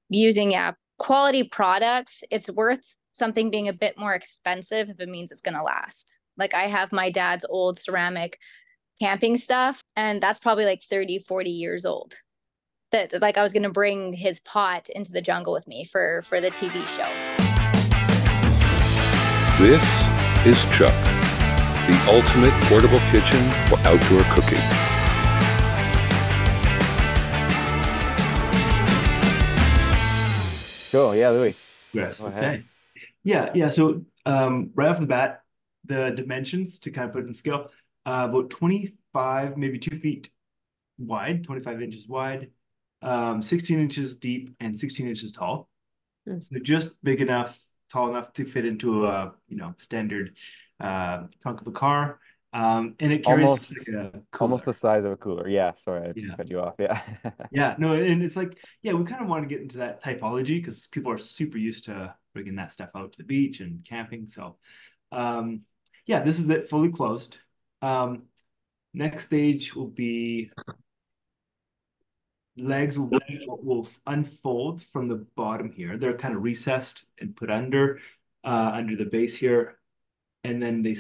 using, yeah, quality products, it's worth something being a bit more expensive if it means it's going to last. Like I have my dad's old ceramic camping stuff, and that's probably like 30, 40 years old. That like I was going to bring his pot into the jungle with me for the TV show. This is Chuk, the ultimate portable kitchen for outdoor cooking. Cool. Yeah, Louis. Yes. Go ahead. Okay. Yeah. So right off the bat, the dimensions to kind of put it in scale, about 25, maybe 2 feet wide, 25 inches wide, 16 inches deep, and 16 inches tall. Hmm. So just big enough, tall enough to fit into a standard trunk of a car. And it carries just like Almost, a almost the cooler. size of a cooler. Yeah. Sorry, I just Yeah. cut you off. Yeah. Yeah, no, and it's like, yeah, we kind of want to get into that typology because people are super used to bringing that stuff out to the beach and camping. So, um, yeah, this is it fully closed. Um, Next stage will be legs will unfold from the bottom here. They're kind of recessed and put under the base here, and then they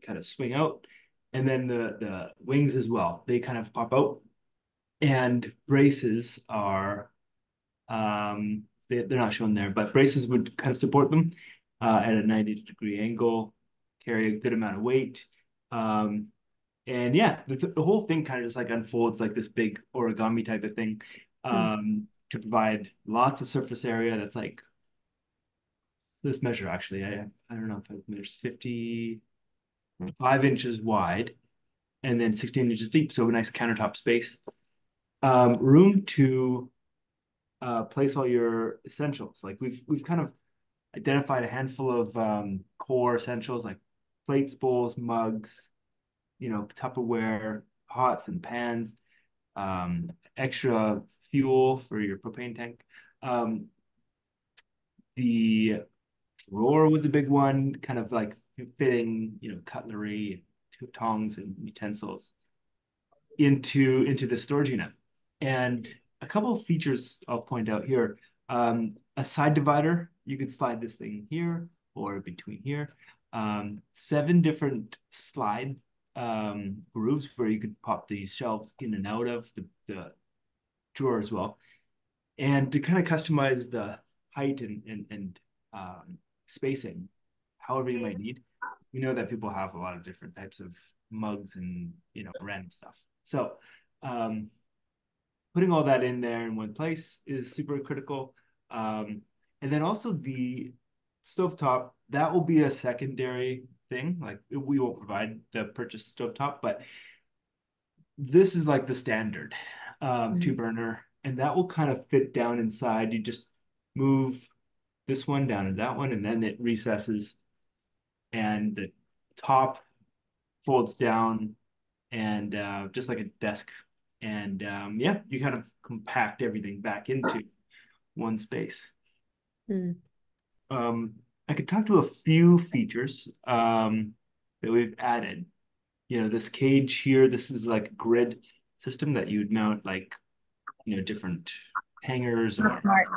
kind of swing out, and then the wings as well. They kind of pop out, and braces are they're not shown there, but braces would kind of support them at a 90-degree angle, carry a good amount of weight. Um, and yeah, the whole thing kind of just like unfolds like this big origami type of thing Hmm. to provide lots of surface area that's like this measure actually. I don't know if it measures 55 inches wide and then 16 inches deep, so a nice countertop space. Room to place all your essentials. Like we've kind of identified a handful of core essentials like plates, bowls, mugs, Tupperware, pots and pans, extra fuel for your propane tank. Um, the drawer was a big one, kind of like fitting, cutlery, tongs and utensils into the storage unit. And a couple of features I'll point out here. A side divider, you could slide this thing here or between here. 7 different slide grooves where you could pop these shelves in and out of the drawer as well. And to kind of customize the height and spacing, however you might need. We know that people have a lot of different types of mugs and random stuff. So putting all that in there in one place is super critical. And then also the stovetop, that will be a secondary thing. Like we won't provide the purchased stovetop, but this is like the standard two burner, and that will kind of fit down inside. You just move this one down and that one, and then it recesses, and the top folds down and just like a desk. And yeah, you kind of compact everything back into one space. Hmm. I could talk to a few features that we've added. This cage here, this is like a grid system that you'd mount like, different hangers That's or smart.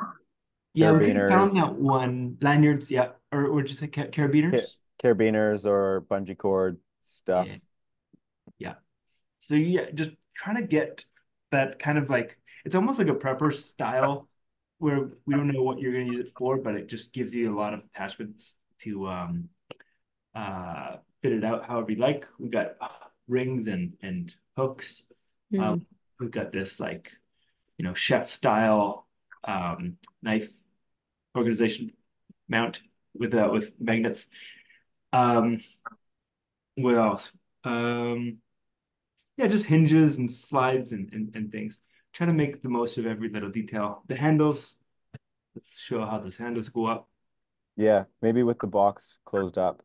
yeah, we could have found Carabiners, that one lanyards, yeah, or just like carabiners. carabiners or bungee cord stuff. Yeah, yeah. So yeah, just trying to get that kind of like it's almost like a prepper style where we don't know what you're going to use it for, but it just gives you a lot of attachments to fit it out however you like. We've got rings and hooks. Hmm. We've got this like chef style knife organization mount with magnets. Um, what else? Um, yeah, just hinges and slides and things. Try to make the most of every little detail. The handles, let's show how those handles go up. Yeah, maybe with the box closed up.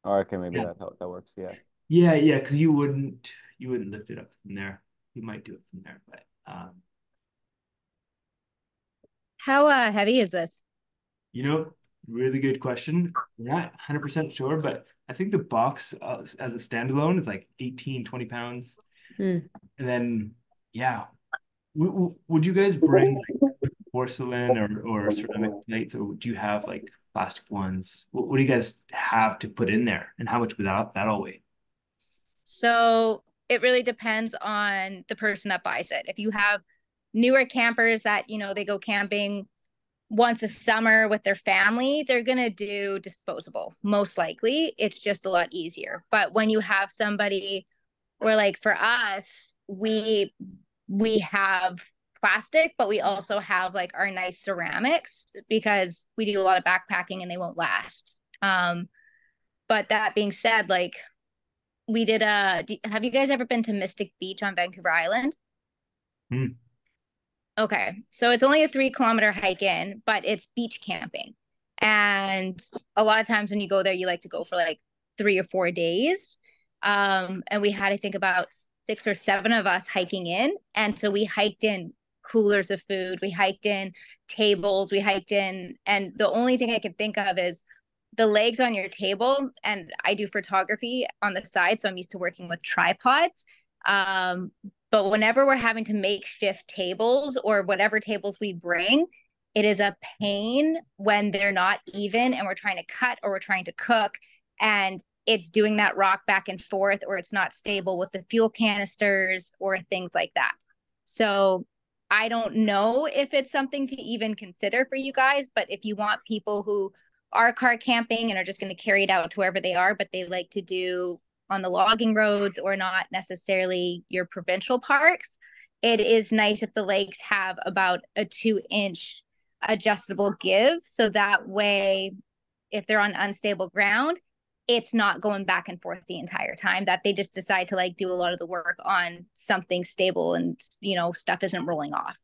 Oh, okay, maybe Yeah, that works. Yeah. yeah, because you wouldn't lift it up from there. You might do it from there, but How heavy is this? you know, really good question. We're not 100% sure, but I think the box as a standalone is like 18, 20 pounds. Hmm. And then, yeah, would you guys bring like porcelain or ceramic plates, or do you have like plastic ones? What do you guys have to put in there, and how much would that all weigh? So it really depends on the person that buys it. If you have newer campers that, they go camping once a summer with their family, they're going to do disposable. Most likely, it's just a lot easier. But when you have somebody where, like, for us, we have plastic, but we also have like our nice ceramics because we do a lot of backpacking and they won't last. But that being said, like, we did have you guys ever been to Mystic Beach on Vancouver Island? Hmm. Okay, so it's only a 3 kilometer hike in, but it's beach camping. And a lot of times when you go there, you like to go for like 3 or 4 days. And we had, I think, about 6 or 7 of us hiking in. And so we hiked in coolers of food, we hiked in tables, we hiked in, and the only thing I can think of is the legs on your table. And I do photography on the side, so I'm used to working with tripods. Um, but whenever we're having to makeshift tables or whatever tables we bring, it is a pain when they're not even and we're trying to cut or we're trying to cook and it's doing that rock back and forth or it's not stable with the fuel canisters or things like that. So I don't know if it's something to even consider for you guys, but if you want people who are car camping and are just going to carry it out to wherever they are, but they like to do on the logging roads or not necessarily your provincial parks, it is nice if the lakes have about a 2-inch adjustable give. So that way, if they're on unstable ground, it's not going back and forth the entire time, that they just decide to like do a lot of the work on something stable and, stuff isn't rolling off.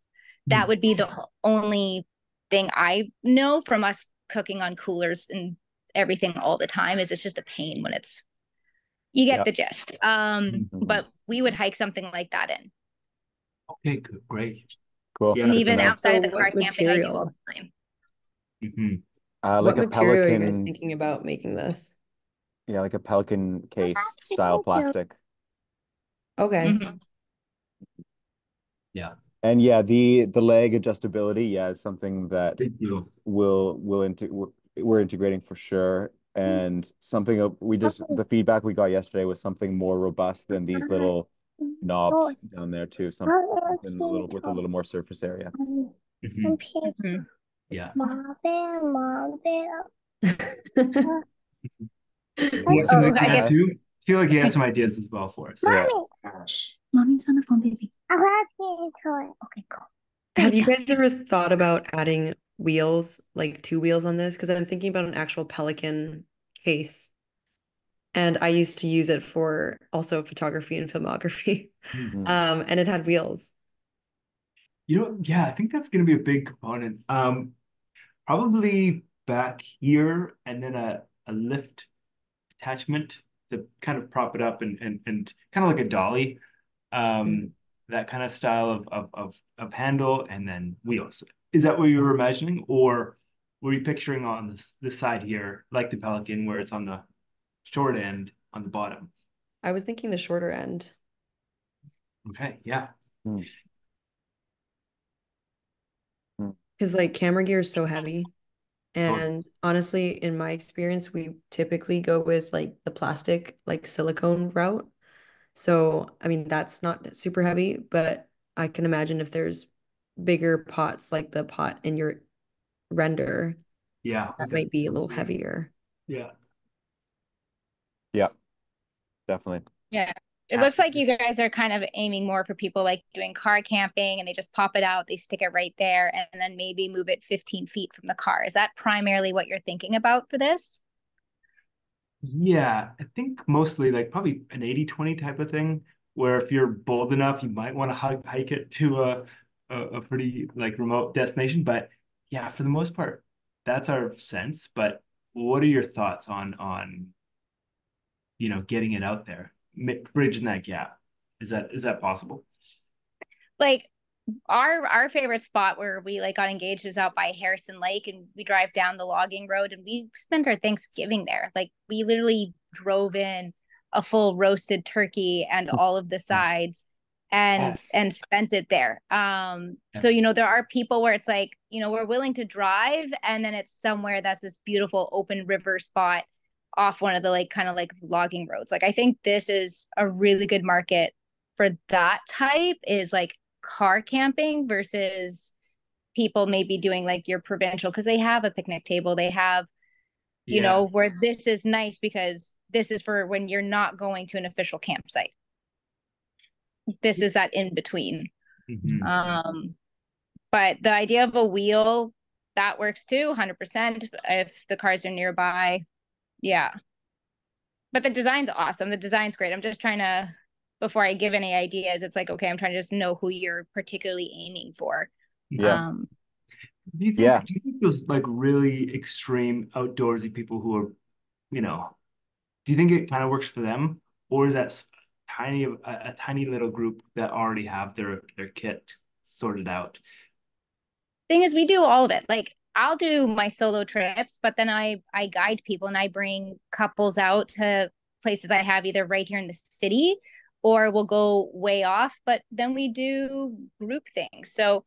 That would be the only thing I know from us cooking on coolers and everything all the time is it's just a pain when you get Yeah. the gist. But we would hike something like that in. Okay, good, great. Cool. Yeah. And Good to even know. outside So of the car what camping, I do all material? the time. Like What a material are you guys Pelican, thinking about making this? yeah, like a Pelican case style plastic. Okay. Mhm. Yeah. And yeah, the leg adjustability, yeah, is something that Big deal. we're integrating for sure. And something the feedback we got yesterday was something more robust than these little knobs down there too. Something with a little more surface area. Mhm. Yeah. He has something Oh, like I that get. too. I feel like he has some ideas as well for us. Yeah. Shh, mommy's on the phone, baby. Okay, cool. Have you guys ever thought about adding wheels, like 2 wheels on this? Because I'm thinking about an actual Pelican case. And I used to use it for also photography and filmography. Hmm. And it had wheels. Yeah, I think that's going to be a big component. Probably back here and then a lift attachment to kind of prop it up and kind of like a dolly. That kind of style of handle and then wheels. Is that what you were imagining, or were you picturing on this side here, like the Pelican, where it's on the short end on the bottom? I was thinking the shorter end. Okay, yeah. Mm. Mm. Because like camera gear is so heavy. Totally. And honestly, in my experience, we typically go with like the plastic, like silicone route. So, I mean, that's not super heavy, but I can imagine if there's bigger pots like the pot in your render, Yeah, that might be a little heavier. yeah. Yeah, definitely. Yeah. It looks like you guys are kind of aiming more for people like doing car camping and they just pop it out, they stick it right there, and then maybe move it 15 feet from the car. Is that primarily what you're thinking about for this? Yeah, I think mostly like probably an 80-20 type of thing, where if you're bold enough, you might want to hike it to a pretty like remote destination. But yeah, for the most part, that's our sense. But what are your thoughts on getting it out there, bridging that gap? Is that possible? Like our favorite spot where we like got engaged is out by Harrison Lake, and we drive down the logging road and we spent our Thanksgiving there. Like we literally drove in a full roasted turkey and all of the sides, and Yes. and spent it there. So there are people where it's like, we're willing to drive, and then it's somewhere that's this beautiful open river spot off one of the like kind of like logging roads. Like I think this is a really good market for that type, is like car camping versus people maybe doing like your provincial, because they have a picnic table, they have where this is nice because this is for when you're not going to an official campsite. This is that in between. Mm-hmm. But the idea of a wheel, that works too, 100%, if the cars are nearby. Yeah. But the design's awesome. The design's great. I'm just trying to, before I give any ideas, it's like, okay, I'm trying to just know who you're particularly aiming for. Yeah. Do you think those like really extreme outdoorsy people who are, do you think it kind of works for them? Or is that a tiny little group that already have their kit sorted out? Thing is, we do all of it. Like I'll do my solo trips, but then I guide people and I bring couples out to places I have either right here in the city, or we'll go way off, but then we do group things. So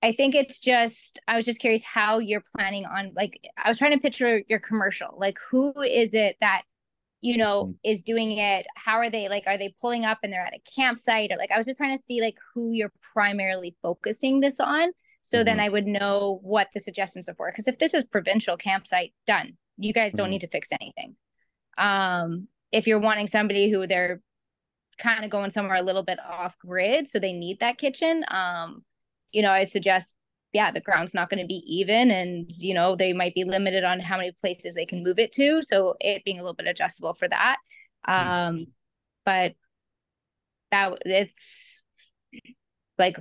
I think it's just, I was just curious how you're planning on, like, I was trying to picture your commercial. Like, who is it that, is doing it? How are they, like, are they pulling up and they're at a campsite? Or, like, I was just trying to see, like, who you're primarily focusing this on. So then I would know what the suggestions are for. Because if this is provincial campsite, done. You guys don't need to fix anything. If you're wanting somebody who they're kind of going somewhere a little bit off grid, so they need that kitchen, I suggest, the ground's not going to be even, and they might be limited on how many places they can move it to, so it being a little bit adjustable for that. But that it's like,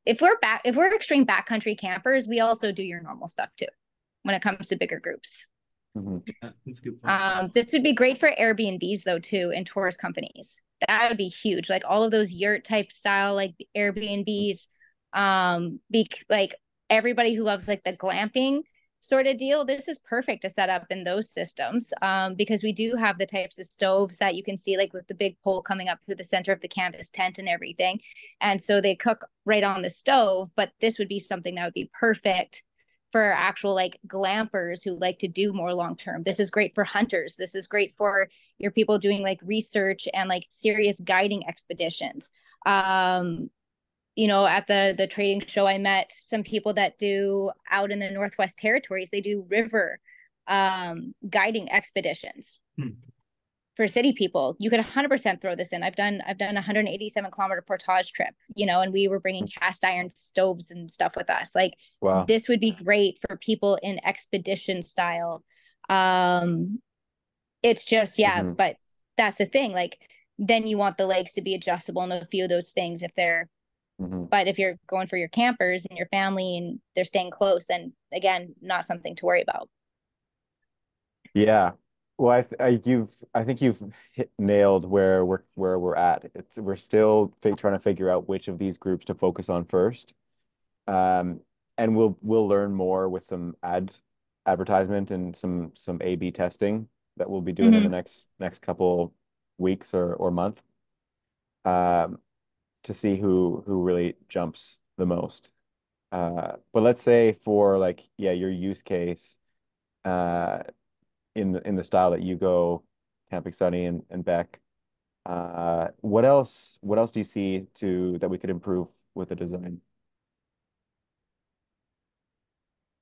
if we're extreme backcountry campers, we also do your normal stuff too when it comes to bigger groups. Yeah, that's a good point. This would be great for Airbnbs though too, and tourist companies. That would be huge. Like all of those yurt type style like Airbnbs, like everybody who loves like the glamping sort of deal, this is perfect to set up in those systems, because we do have the types of stoves that you can see like with the big pole coming up through the center of the canvas tent and everything, and so they cook right on the stove. But this would be something that would be perfect for actual like glampers who like to do more long term. This is great for hunters. This is great for your people doing like research and like serious guiding expeditions. At the trading show, I met some people that do out in the Northwest Territories. They do river guiding expeditions for city people. You could 100% throw this in. I've done a 187-kilometer portage trip, and we were bringing cast iron stoves and stuff with us. Like, wow. This would be great for people in expedition style. It's just, but that's the thing. Like, then you want the legs to be adjustable and a few of those things if they're, but if you're going for your campers and your family and they're staying close, then again, not something to worry about. Yeah. Well, I think you've nailed where we're at. We're still trying to figure out which of these groups to focus on first. And we'll learn more with some advertisement and some A/B testing that we'll be doing in the next couple weeks or month. To see who really jumps the most. But let's say for like, your use case, in the style that you go camping, Sunny and Beck, what else do you see that we could improve with the design?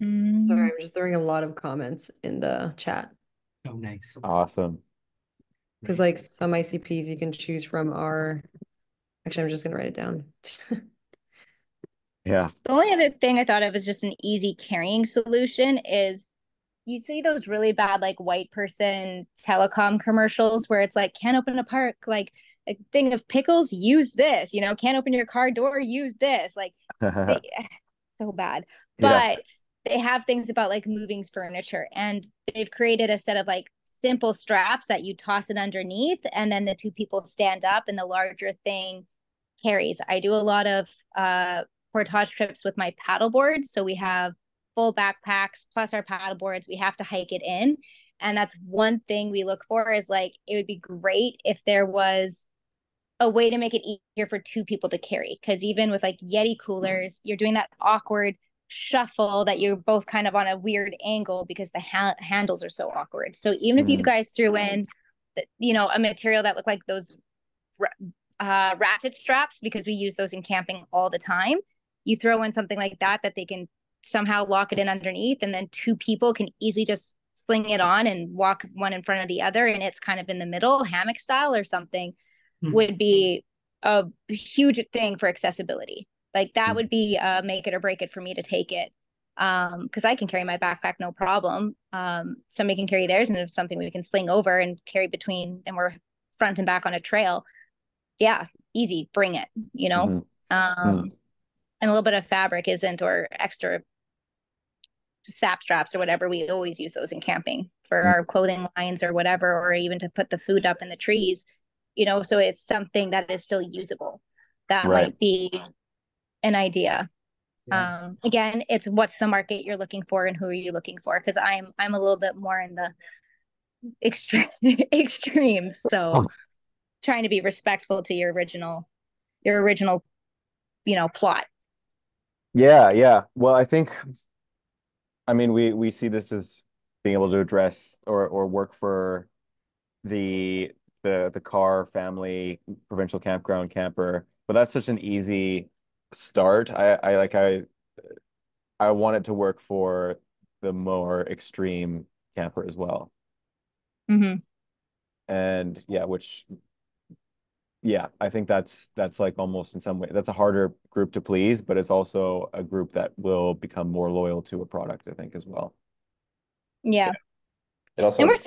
Sorry, I'm just throwing a lot of comments in the chat. Oh, nice. Awesome. Because like some ICPs you can choose from are, actually, I'm just gonna write it down. Yeah. The only other thing I thought of as just an easy carrying solution is, you see those really bad like white person telecom commercials where it's like, can't open a park, like a thing of pickles, use this, can't open your car door, use this. Like they so bad. Yeah. But they have things about like moving furniture, and they've created a set of like simple straps that you toss it underneath, and then the two people stand up and the larger thing carries. I do a lot of portage trips with my paddle boards, so we have full backpacks plus our paddle boards. We have to hike it in, and that's one thing we look for, is like, it would be great if there was a way to make it easier for two people to carry. Because even with like Yeti coolers, you're doing that awkward shuffle that you're both kind of on a weird angle because the handles are so awkward. So even if you guys threw in, a material that looked like those ratchet straps, because we use those in camping all the time, you throw in something like that they can somehow lock it in underneath, and then two people can easily just sling it on and walk one in front of the other, and it's kind of in the middle, hammock style or something, would be a huge thing for accessibility. Like that would be make it or break it for me to take it. Because I can carry my backpack no problem. Somebody can carry theirs, and if something we can sling over and carry between, and we're front and back on a trail, yeah, easy, bring it, and a little bit of fabric isn't, or extra sap straps or whatever. We always use those in camping for our clothing lines or whatever, or even to put the food up in the trees, so it's something that is still usable. That might be an idea. Again, it's what's the market you're looking for and who are you looking for? Because I'm a little bit more in the extremes, so trying to be respectful to your original plot. Yeah. Well, I mean, we see this as being able to address or work for the car family provincial campground camper, but that's such an easy start. I want it to work for the more extreme camper as well. And I think that's like almost in some way that's a harder group to please, but it's also a group that will become more loyal to a product, I think, as well. Yeah. It also, and we're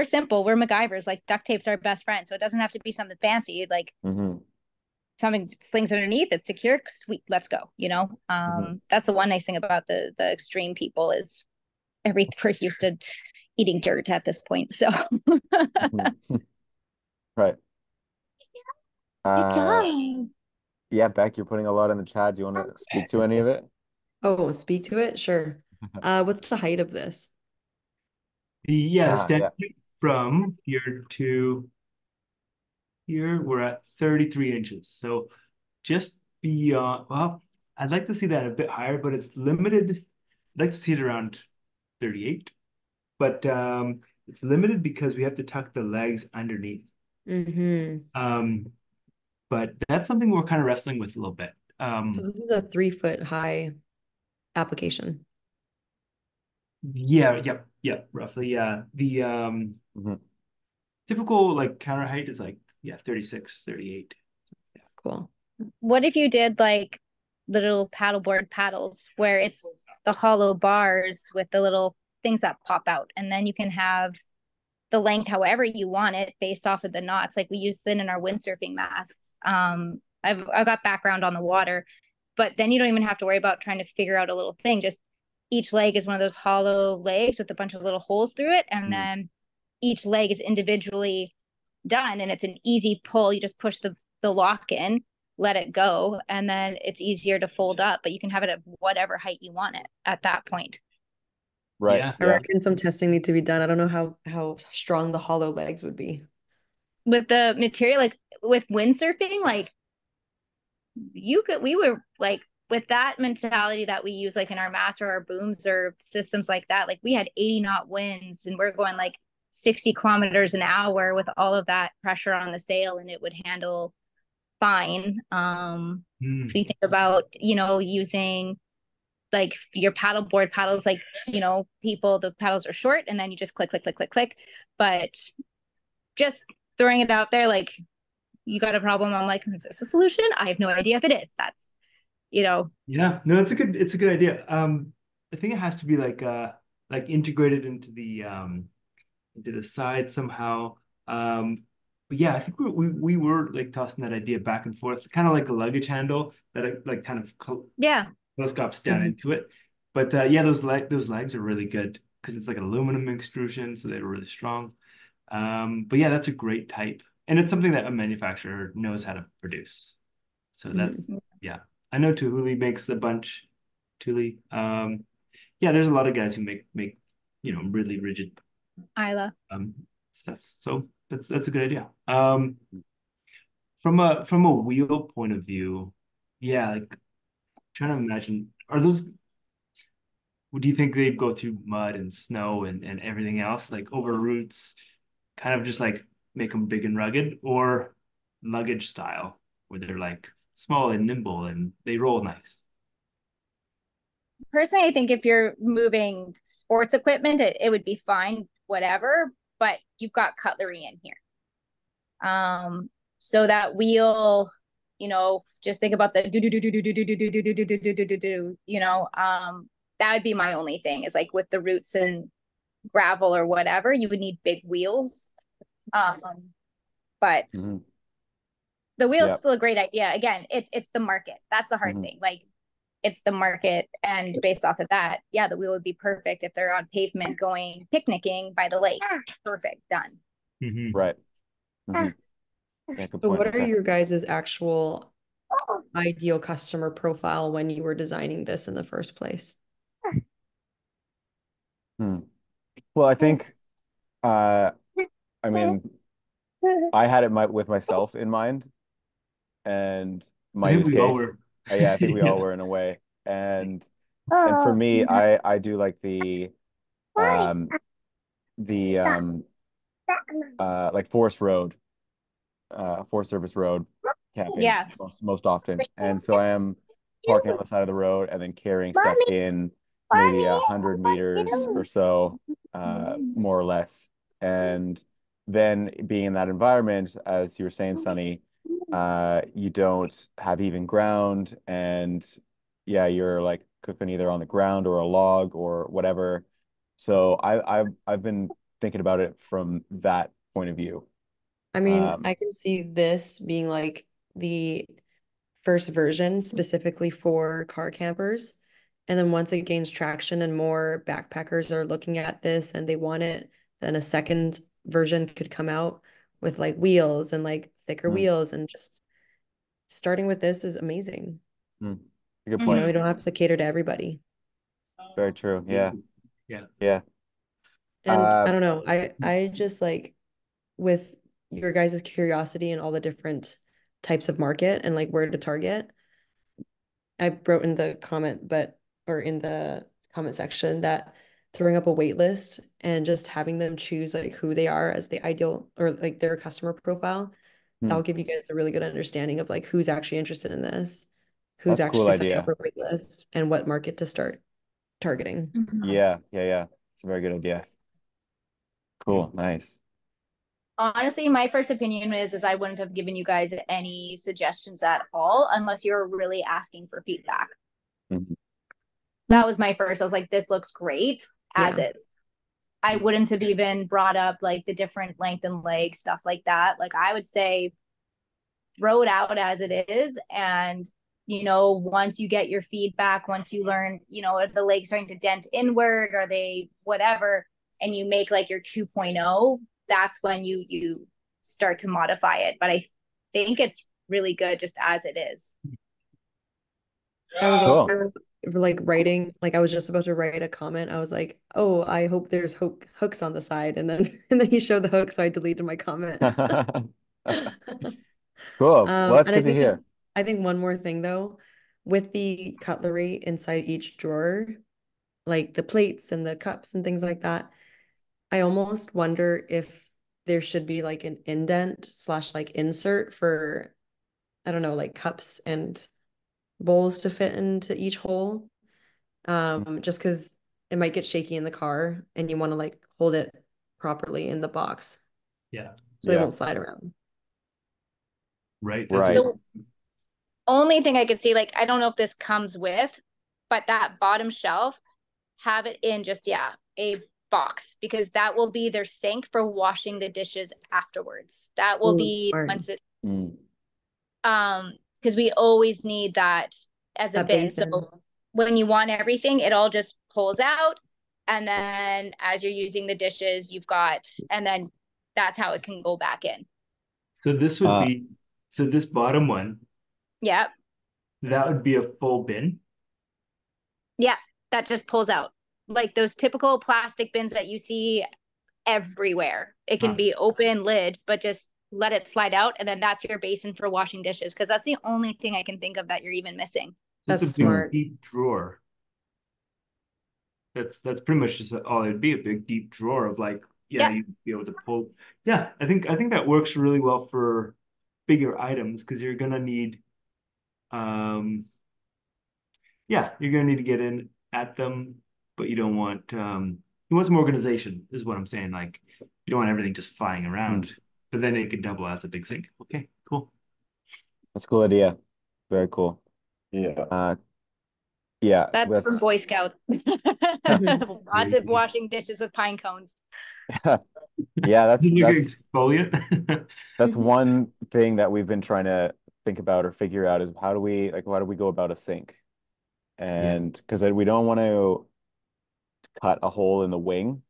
simple. We're MacGyvers. Like duct tape's our best friend, so it doesn't have to be something fancy. Like something slings underneath, it's secure, sweet, let's go. That's the one nice thing about the extreme people is we're used to eating dirt at this point. So Right. Good job. Yeah, Beck, you're putting a lot in the chat. Do you want to speak to any of it? Oh, speak to it? Sure. What's the height of this? The stand from here to here, we're at 33 inches. So just beyond, well, I'd like to see that a bit higher, but it's limited. I'd like to see it around 38, but it's limited because we have to tuck the legs underneath. But that's something we're kind of wrestling with a little bit. So this is a 3-foot high application. Yeah, roughly. Yeah. The typical like counter height is like 36, 38. Yeah. Cool. What if you did like little paddleboard paddles where it's the hollow bars with the little things that pop out, and then you can have the length however you want it based off of the knots. Like we use it in our windsurfing masts. I've got background on the water, but then you don't even have to worry about trying to figure out a little thing. Just each leg is one of those hollow legs with a bunch of little holes through it, and then each leg is individually done, and it's an easy pull. You just push the lock in, let it go, and then it's easier to fold up, but you can have it at whatever height you want it at that point. Right. Yeah. I reckon some testing needs to be done. I don't know how strong the hollow legs would be. With the material, like with windsurfing, like we were like with that mentality that we use like in our mast or our booms or systems like that, like we had 80 knot winds and we're going like 60 kilometers an hour with all of that pressure on the sail, and it would handle fine. If you think about, using like your paddleboard paddles, like, the paddles are short and then you just click, click, click, click, click. But just throwing it out there, like you got a problem. I'm like, is this a solution? I have no idea if it is. That's, Yeah, no, it's a good idea. I think it has to be like integrated into the side somehow. But yeah, I think we were like tossing that idea back and forth, kind of like a luggage handle that it, like kind of telescopes down into it. But those legs are really good because it's like an aluminum extrusion, so they're really strong. But yeah, that's a great type, and it's something that a manufacturer knows how to produce. So that's I know Tuhuli makes a bunch. Thule. There's a lot of guys who make really rigid Isla stuff. So that's a good idea. from a wheel point of view, yeah, like trying to imagine, are those, do you think they'd go through mud and snow and everything else, like over roots, kind of just like make them big and rugged, or luggage style, where they're like small and nimble and they roll nice? Personally, I think if you're moving sports equipment, it would be fine, whatever, but you've got cutlery in here. So that wheel, just think about the do do do do do do do do do do do do do do do, that would be my only thing is like with the roots and gravel or whatever, you would need big wheels. Um, but the wheel's Yep. still a great idea. Again, it's the market. That's the hard thing. Like it's the market, and based off of that, yeah, the wheel would be perfect if they're on pavement going picnicking by the lake. Perfect, done. Right. Yeah, good So point. what are Okay. your guys' actual ideal customer profile when you were designing this in the first place? Well, I think, I mean, I had it with myself in mind, and my I think use we all case. were. Yeah, I think we all Yeah. were in a way, and for me, I do like um the like Forest Service road camping Yeah. most often, and so I am parking on the side of the road and then carrying stuff in maybe 100 meters or so, more or less, and then being in that environment, as you were saying, Sunny, you don't have even ground, and yeah, you're like cooking either on the ground or a log or whatever. So I've been thinking about it from that point of view. I mean, Um, I can see this being like the first version specifically for car campers. And then once it gains traction and more backpackers are looking at this and they want it, then a second version could come out with like wheels and like thicker mm, wheels. And just starting with this is amazing. mm. Good You point. know, you don't have to cater to everybody. Very true. Yeah. Yeah. Yeah. And Uh, I don't know, I just like with your guys' curiosity and all the different types of market and like where to target. I wrote in the comment, or in the comment section, that throwing up a wait list and just having them choose like who they are as the ideal or like their customer profile, hmm, that'll give you guys a really good understanding of like who's actually interested in this, who's that's a cool actually signing up idea. for a wait list, and what market to start targeting. Yeah. Yeah. Yeah. It's a very good idea. Cool. Nice. Honestly, my first opinion is I wouldn't have given you guys any suggestions at all unless you're really asking for feedback. Mhm. That was my first. I was like, this looks great as Yeah. is. I wouldn't have even brought up like the different length and leg stuff like that. Like I would say throw it out as it is, and once you get your feedback, once you learn, if the legs starting to dent inward, are they whatever, and you make like your 2.0, that's when you start to modify it. But I think it's really good just as it is. I was Cool. also like writing, like I was just about to write a comment. I was like, "Oh, I hope there's hooks on the side." And then and then he showed the hook, so I deleted my comment. Cool. Well, that's And I good to think hear. I think one more thing though, with the cutlery inside each drawer, like the plates and the cups and things like that, I almost wonder if there should be like an indent slash like insert for, I don't know, like cups and bowls to fit into each hole. Just because it might get shaky in the car and you want to like hold it properly in the box Yeah. so they Yeah. won't slide around. Right. That's Right. The only thing I could see, like, I don't know if this comes with, but that bottom shelf, have it in just, yeah, a box, because that will be their sink for washing the dishes afterwards. That will Oh, be smart. once it, Mm. because we always need that as a That bin. basin. So when you want everything, it all just pulls out. And then as you're using the dishes, and then that's how it can go back in. so this would Uh, be so this bottom one, Yeah. that would be a full bin. Yeah. That just pulls out. Like those typical plastic bins that you see everywhere. It can Huh. be open lid, but just let it slide out, and then that's your basin for washing dishes. Because that's the only thing I can think of that you're even missing. So it's That's a big smart. deep drawer. That's pretty much just all it'd be, a big deep drawer of like, yeah, Yeah. you'd be able to pull. Yeah, I think that works really well for bigger items because you're gonna need um yeah, you're gonna need to get in at them, but you want some organization, is what I'm saying. Like you don't want everything just flying Mm. around, but then it could double as a big sink. Okay, cool. That's a cool idea. Very cool. Yeah. Yeah, That's from that's Boy Scouts. Lots of washing dishes with pine cones. yeah, that's Like an that's exfoliant. that's one thing that we've been trying to think about or figure out is how do we go about a sink? Yeah. And because we don't want to cut a hole in the wing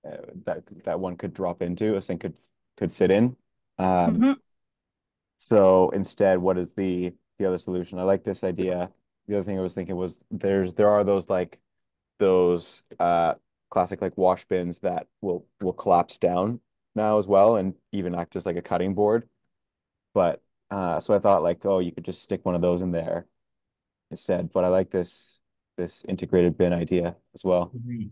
that one could drop into, a sink could sit in. Um, Mhm. so instead, what is the other solution? I like this idea. The other thing I was thinking was there are those classic like wash bins that will collapse down now as well and even act as like a cutting board. But so I thought like, oh, you could just stick one of those in there instead. But I like this integrated bin idea as well. Mhm.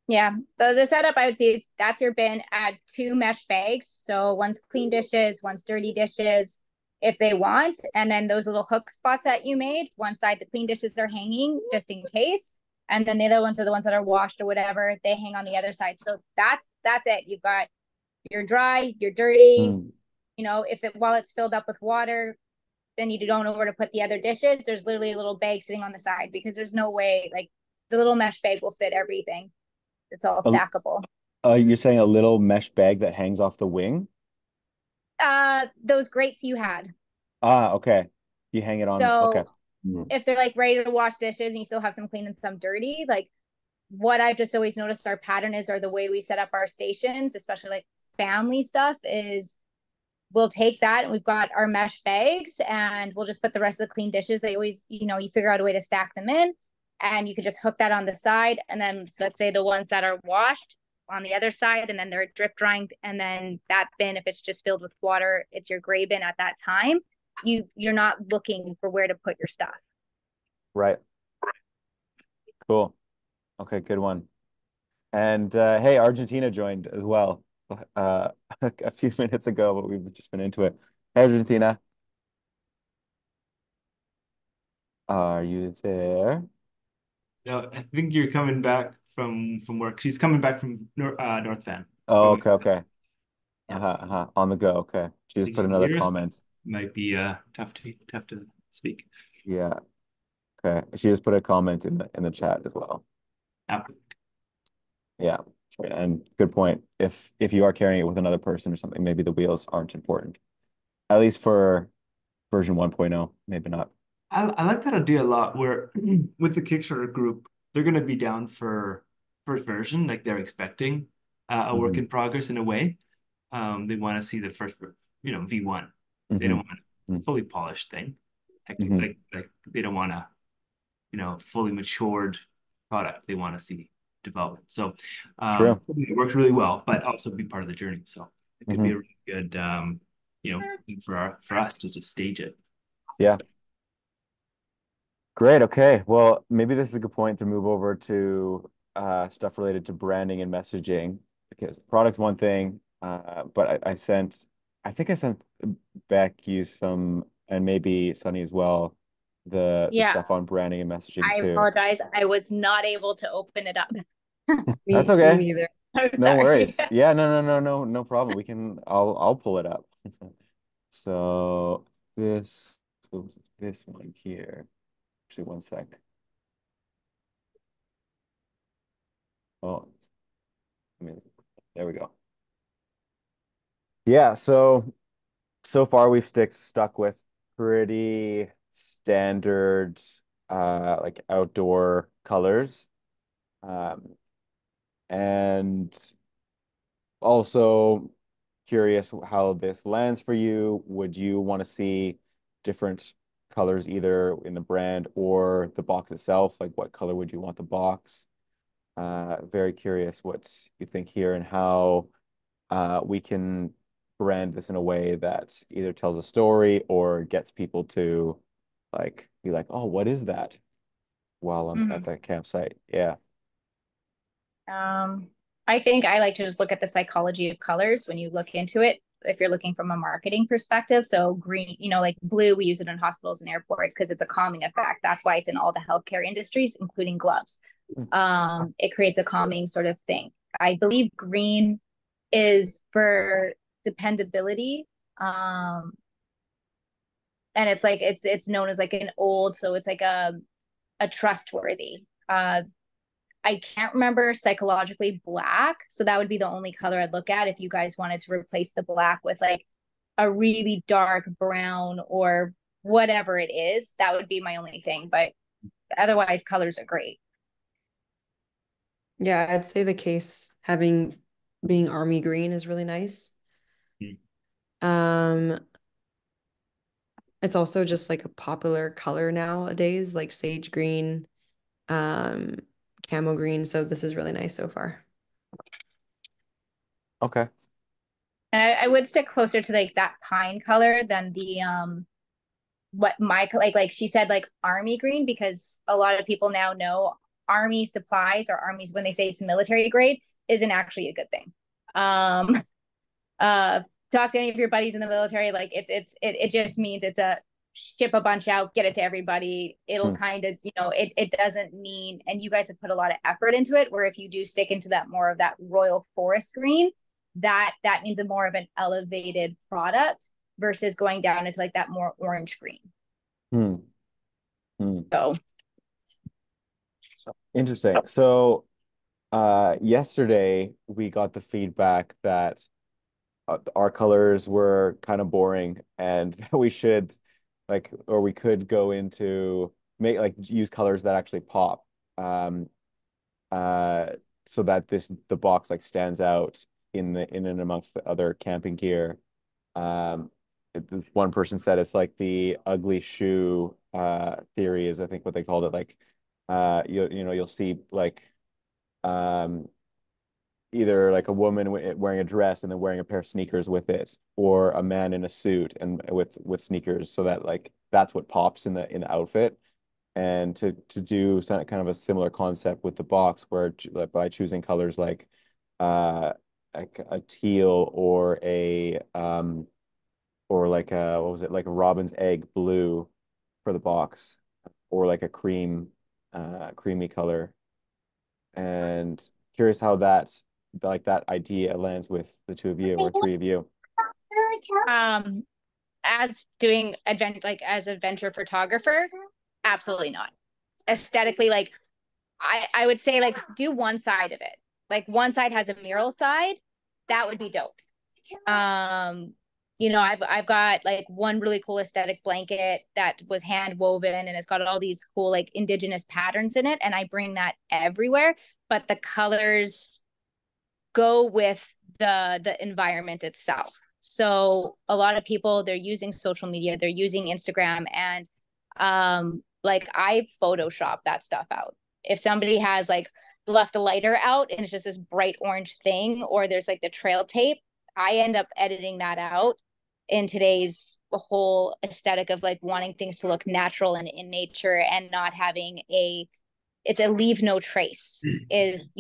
Yeah. The setup I would say is that's your bin. Add two mesh bags. So one's clean dishes, one's dirty dishes if they want. And then those little hook spots that you made, one side the clean dishes are hanging just in case. And then the other ones are the ones that are washed or whatever. They hang on the other side. So that's it. You've got your dry, your dirty, Mm. if while it's filled up with water, then you don't know where to put the other dishes. There's literally a little bag sitting on the side because there's no way like the little mesh bag will fit everything. It's all A, stackable. you're saying a little mesh bag that hangs off the wing? Those grates you had. Ah, okay. You hang it on. Okay. So Mm. if they're like ready to wash dishes and you still have some clean and some dirty, like what I've just always noticed our pattern is, or the way we set up our stations, especially like family stuff, is we'll take that and we've got our mesh bags and we'll just put the rest of the clean dishes. They always, you figure out a way to stack them in and you could just hook that on the side. And then let's say the ones that are washed on the other side and then they're drip drying. And then that bin, if it's just filled with water, it's your gray bin at that time. You're not looking for where to put your stuff. Right. Cool. Okay, good one. And hey, Argentina joined as well a few minutes ago, but we've just been into it. Hey, Argentina, are you there? No, I think you're coming back from work. She's coming back from North Van. Oh, From okay, okay. yeah. On the go. Okay. She I just think put she can another hear us, but comment. might be tough to speak. Yeah. Okay. She just put a comment in the chat as well. Yeah. Yeah. And good point. If you are carrying it with another person or something, maybe the wheels aren't important. At least for version 1.0, maybe not. I like that idea a lot where with the Kickstarter group, they're going to be down for first version, like they're expecting a work Hmm. in progress in a way. They want to see the first, V1. They don't Hmm. want a fully polished thing. Hmm. Like they don't want a, fully matured product. They want to see development. So True. it works really well, but also be part of the journey. So it could be Hmm. a really good, thing for us to just stage it. Yeah. Great. Okay. Well, maybe this is a good point to move over to stuff related to branding and messaging because the product's one thing, but I think I sent Beck you some, and maybe Sunny as well, the Yeah. stuff on branding and messaging I too. apologize. I was not able to open it up. That's Me okay. neither. I'm No sorry. worries. Yeah. No problem. I'll pull it up. So what was this one here? Actually, one sec. Oh, I mean, there we go. Yeah, so far we've stuck with pretty standard like outdoor colors. Um and also curious how this lands for you. Would you want to see different colors either in the brand or the box itself? Like what color would you want the box? Very curious what you think here and how we can brand this in a way that either tells a story or gets people to like be like, oh, what is that? While I'm at Mhm. the campsite. Yeah. Um, I think I like to just look at the psychology of colors when you look into it, if you're looking from a marketing perspective. So green, like blue, we use it in hospitals and airports because it's a calming effect. That's why it's in all the healthcare industries, including gloves. It creates a calming sort of thing. I believe green is for dependability. And it's like it's known as like an old, so it's like a trustworthy. I can't remember psychologically black. So that would be the only color I'd look at if you guys wanted to replace the black with like a really dark brown or whatever it is. That would be my only thing. But otherwise, colors are great. Yeah, I'd say the case being army green is really nice. Mm. Um, it's also just like a popular color nowadays, like sage green, um, camo green. So this is really nice so far. Okay. And I would stick closer to like that pine color than the what my like she said like army green, because a lot of people now know army supplies or armies, when they say it's military grade, isn't actually a good thing. um Talk to any of your buddies in the military, like it just means it's a ship a bunch out, get it to everybody. It'll Hmm. kind of, it doesn't mean, and you guys have put a lot of effort into it, where if you do stick into that more of that royal forest green, that means a more of an elevated product versus going down into like that more orange green. Hmm. Hmm. So Interesting. So, yesterday we got the feedback that our colors were kind of boring and we should or we could go into make like use colors that actually pop. Um, uh, so that the box like stands out in and amongst the other camping gear. This one person said it's like the ugly shoe theory is I think what they called it. Like you'll see like um either like a woman wearing a dress and then wearing a pair of sneakers with it, or a man in a suit and with sneakers, so that like that's what pops in the outfit. And to do some kind of a similar concept with the box, where like, by choosing colors uh like a teal or like a what was it, like a robin's egg blue for the box, or like a creamy color. And curious how that idea lands with the two of you or three of you. um as doing adventure, like as adventure photographer, absolutely not. Aesthetically, like I would say like do one side of it. Like one side has a mural side, that would be dope. Um, I've got like one really cool aesthetic blanket that was hand woven and it's got all these cool like indigenous patterns in it, and I bring that everywhere. But the colors go with the environment itself. So a lot of people, they're using social media, they're using Instagram, and like I Photoshop that stuff out. If somebody has like left a lighter out and it's just this bright orange thing, or there's like the trail tape, I end up editing that out in today's whole aesthetic of like wanting things to look natural and in nature, and not having it's a leave no trace is,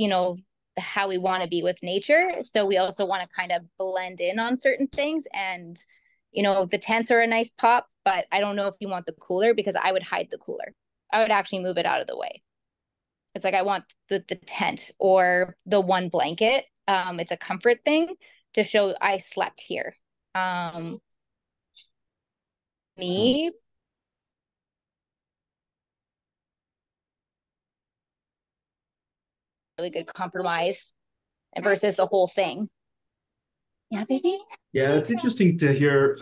how we want to be with nature. So we also want to kind of blend in on certain things. And, the tents are a nice pop, but I don't know if you want the cooler, because I would hide the cooler. I would actually move it out of the way. It's like I want the tent or the one blanket. It's a comfort thing to show I slept here. Hmm. Me, really good compromise versus the whole thing. Yeah, baby. Yeah, it's interesting to hear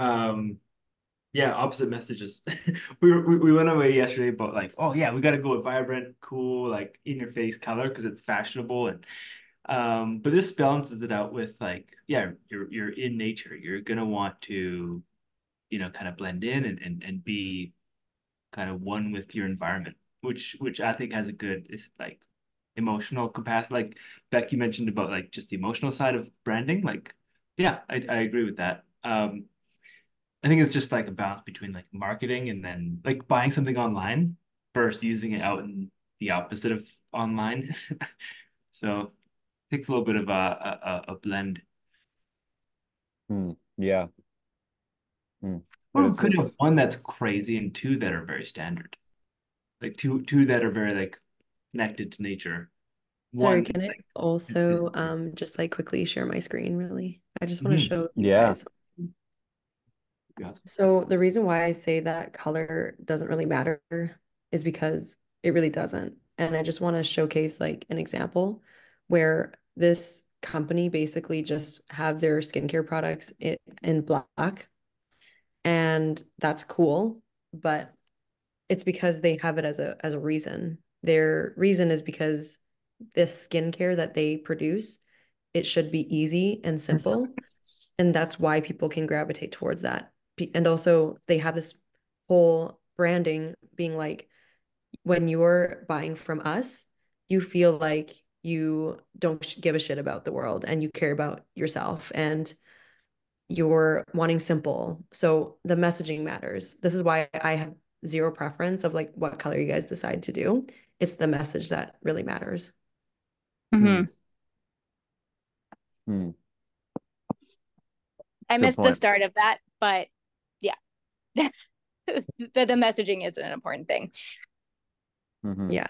yeah, opposite messages. We went away yesterday about like, oh yeah, we got to go with vibrant, cool, like in your face color because it's fashionable. And but this balances it out with like, yeah, you're in nature. You're gonna want to, kind of blend in and be kind of one with your environment, which I think has a good, it's like emotional capacity. Like Beck, you mentioned about like just the emotional side of branding. Like, yeah, I agree with that. I think it's just like a balance between like marketing and then like buying something online versus using it out in the opposite of online. So it takes a little bit of a blend. Yeah. But Or we could have it's one that's crazy and two that are very standard. Like two that are very like connected to nature. Sorry, One can that's I like also just like quickly share my screen really? I just want to Mhm. show you yeah. guys. Yeah. So the reason why I say that color doesn't really matter is because it really doesn't. And I just want to showcase like an example where this company basically just have their skincare products in black, and that's cool, but it's because they have it as a reason. Their reason is because this skincare that they produce, it should be easy and simple, and that's why people can gravitate towards that. And also they have this whole branding being like, when you're buying from us, you feel like you don't give a shit about the world and you care about yourself and you're wanting simple. So the messaging matters. This is why I have zero preference of like what color you guys decide to do. It's the message that really matters. Hmm. Hmm. I Good missed the point. start of that, but yeah, the messaging is an important thing. Yeah.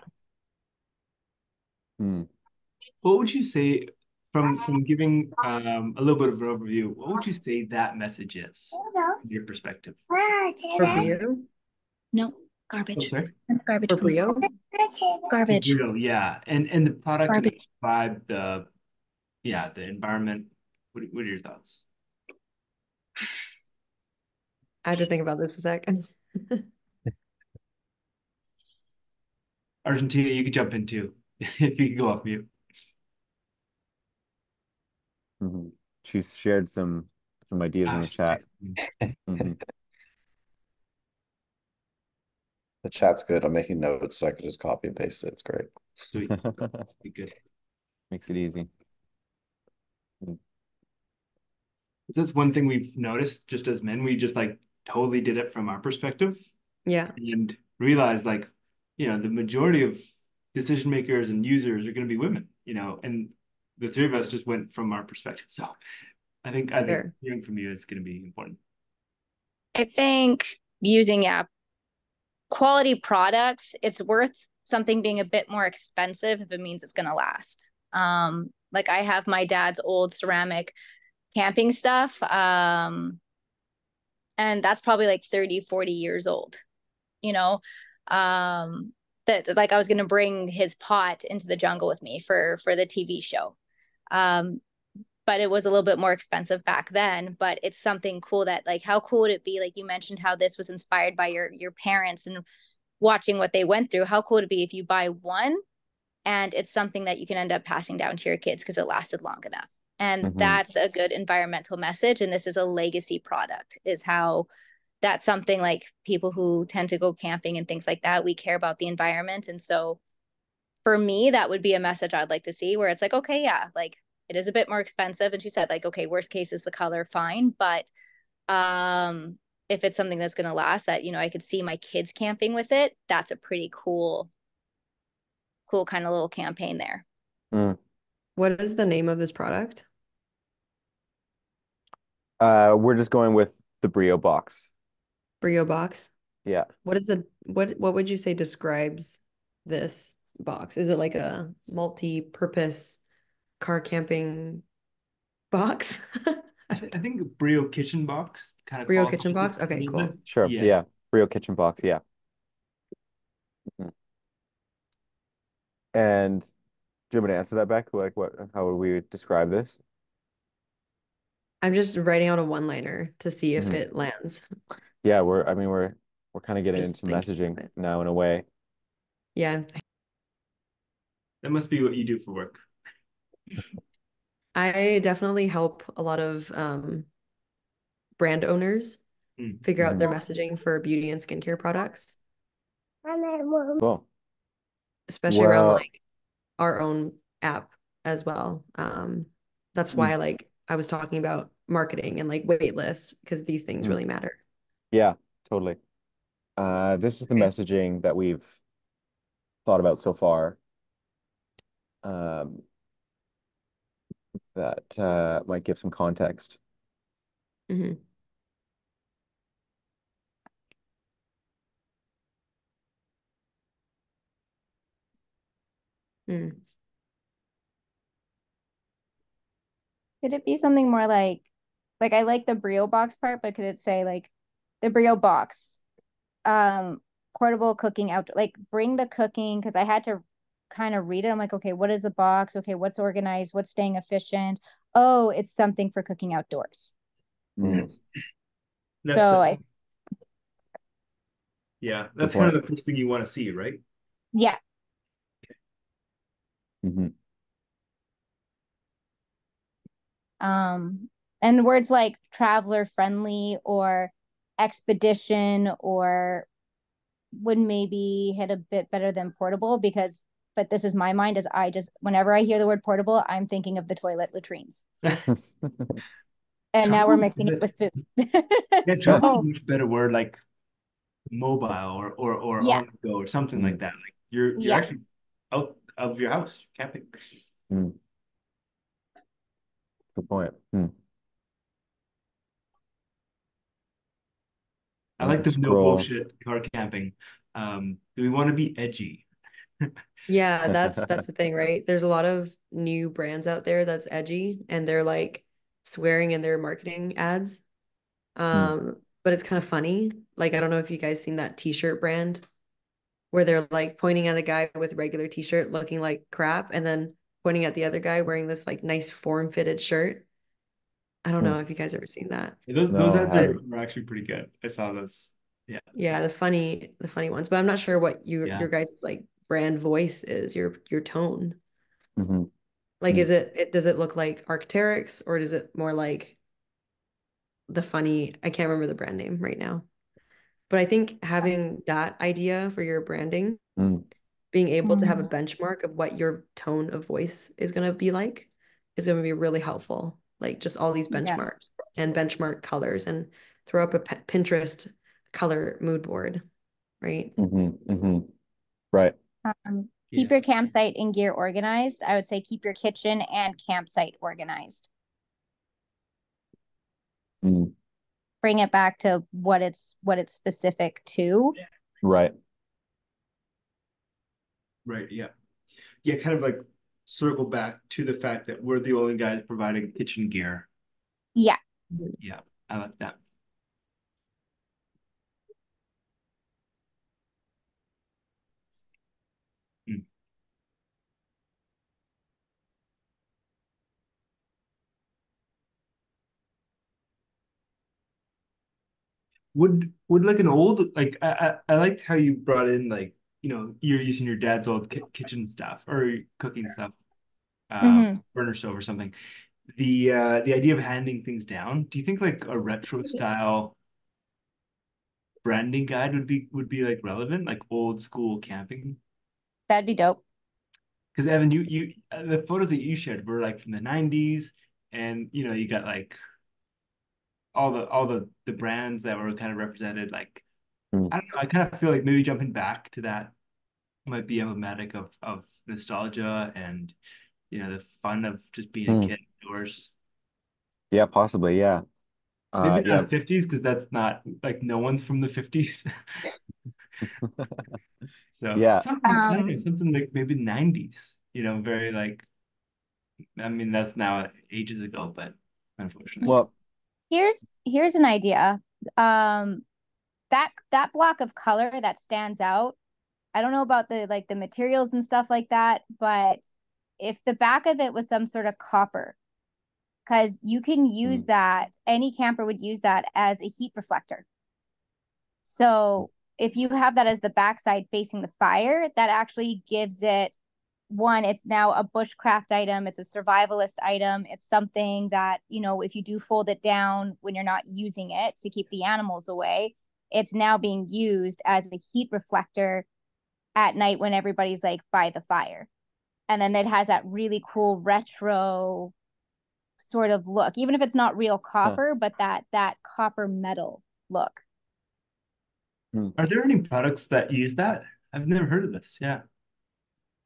What would you say from giving a little bit of an overview, what would you say that message is from your perspective? For Brio? No, Oh, garbage. sorry. Garbage, For please. Brio? For Garbage. real, yeah. And the product and Garbage. the vibe, the environment. What are your thoughts? I have to think about this a second. Argentina, you could jump in too if you could go off mute. She's shared some ideas in Ah, the she's chat. texting me. hmm The chat's good. I'm making notes so I can just copy and paste it. It's great. Sweet. Be good. Makes it easy. That's one thing we've noticed just as men. We just like totally did it from our perspective Yeah. and realized like, the majority of decision makers and users are going to be women, and the three of us just went from our perspective. So I think Sure. hearing from you is going to be important. I think using, yeah, quality products, it's worth something being a bit more expensive if it means it's going to last. Like I have my dad's old ceramic camping stuff, and that's probably like 30, 40 years old, you know? That like I was going to bring his pot into the jungle with me for the TV show. Um, but it was a little bit more expensive back then, but it's something cool that like how cool would it be, like you mentioned how this was inspired by your parents and watching what they went through. How cool would it be if you buy one and it's something that you can end up passing down to your kids because it lasted long enough? And that's a good environmental message, and this is a legacy product, is how that's something like people who tend to go camping and things like that, we care about the environment. And so for me, that would be a message I'd like to see where it's like, okay, yeah, like it is a bit more expensive. And she said, like, okay, worst case is the color, fine. But um, if it's something that's gonna last, that I could see my kids camping with it, that's a pretty cool kind of little campaign there. Mm. What is the name of this product? We're just going with the Brio box. Brio box. Yeah. What would you say describes this box? Is it like a multi-purpose car camping box? I think Brio kitchen box kind of Brio kitchen qualifies it box? a Okay, little bit. cool. Sure. Yeah. Yeah. Brio kitchen box. Yeah. Mhm. And do you want me to answer that, Beck? Like how would we describe this? I'm just writing out a one-liner to see if Mhm. it lands. Yeah, we're kind of getting Just into thinking messaging of it. now in a way. Yeah. That must be what you do for work. I definitely help a lot of brand owners Mm. figure out their Mhm. messaging for beauty and skincare products, Cool. especially around Well, like our own app as well. That's mm, why like I was talking about marketing and like wait lists because these things Mm. really matter. Yeah, totally. This is the messaging that we've thought about so far. Um, that might give some context. Hmm. Mm. Could it be something more like I like the Brio box part, but could it say like the Brio box, um, portable cooking outdoor, like bring the cooking? Because I had to kind of read it. I'm like, okay, what is the box? Okay, what's organized? What's staying efficient? Oh, it's something for cooking outdoors. Mm, That's So I, yeah, good that's kind point. of the first thing you want to see, right? yeah. Hmm. Um, and words like traveler friendly or expedition or would maybe hit a bit better than portable because but this is my mind as I just whenever I hear the word portable, I'm thinking of the toilet latrines. And now we're Travel mixing is it a, with food. yeah, travel is a So much better word, like mobile or yeah, on the go or something like Mm, that. Like you're yeah. actually out of your house camping. mm, good point. Mm. I Let like me the no scroll. bullshit car camping. Do we want to be edgy? Yeah, that's the thing, right? There's a lot of new brands out there that's edgy and they're like swearing in their marketing ads. Mm. But it's kind of funny. Like I don't know if you guys seen that t-shirt brand where they're like pointing at a guy with regular t-shirt looking like crap and then pointing at the other guy wearing this like nice form-fitted shirt. I don't Mm. know if you guys ever seen that. Those No, I ads haven't. are actually pretty good. I saw those. Yeah, Yeah, the funny ones, but I'm not sure what your yeah. guys' like brand voice is, your tone. Hmm. Like Mm. is it does it look like Arc'teryx or does it more like the funny, I can't remember the brand name right now. But I think having that idea for your branding, Mm. being able to have a Mm, benchmark of what your tone of voice is going to be like is going to be really helpful. Like just all these yeah. benchmarks and benchmark colors and throw up a Pinterest color mood board, right? Hmm. Hmm. Right. Keep Yeah. your campsite and gear organized. I would say keep your kitchen and campsite organized. Mm. Bring it back to what it's specific to. Right. Right. Yeah. Yeah. Kind of like circle back to the fact that we're the only guys providing kitchen gear. Yeah. Yeah. I like that. Mm. Would like an old like I liked how you brought in like you're using your dad's old kitchen stuff or cooking stuff, Mm-hmm. burner stove or something. The idea of handing things down. Do you think like a retro style branding guide would be like relevant, like old school camping? That'd be dope. Because Evan, you the photos that you shared were like from the 90s, and you got like all the brands that were kind of represented. Like Mm. I don't know, I kind of feel like maybe jumping back to that might be emblematic of nostalgia and the fun of just being a Mm. kid indoors. Yeah, possibly. Yeah. Maybe Yeah. not 50s because that's not like no one's from the 50s. So Yeah. something, I don't know, Um, something like maybe 90s, very like, I mean, that's now ages ago, but unfortunately. Well, here's an idea. Um, that block of color that stands out. I don't know about the materials and stuff like that, but if the back of it was some sort of copper, because you can use mm, that, any camper would use that as a heat reflector. So if you have that as the backside facing the fire, that actually gives it one, it's now a bushcraft item, it's a survivalist item, it's something that, if you do fold it down when you're not using it to keep the animals away, it's now being used as a heat reflector at night when everybody's like by the fire. And then it has that really cool retro sort of look, even if it's not real copper, but that copper metal look. Are there any products that use that? I've never heard of this. Yeah.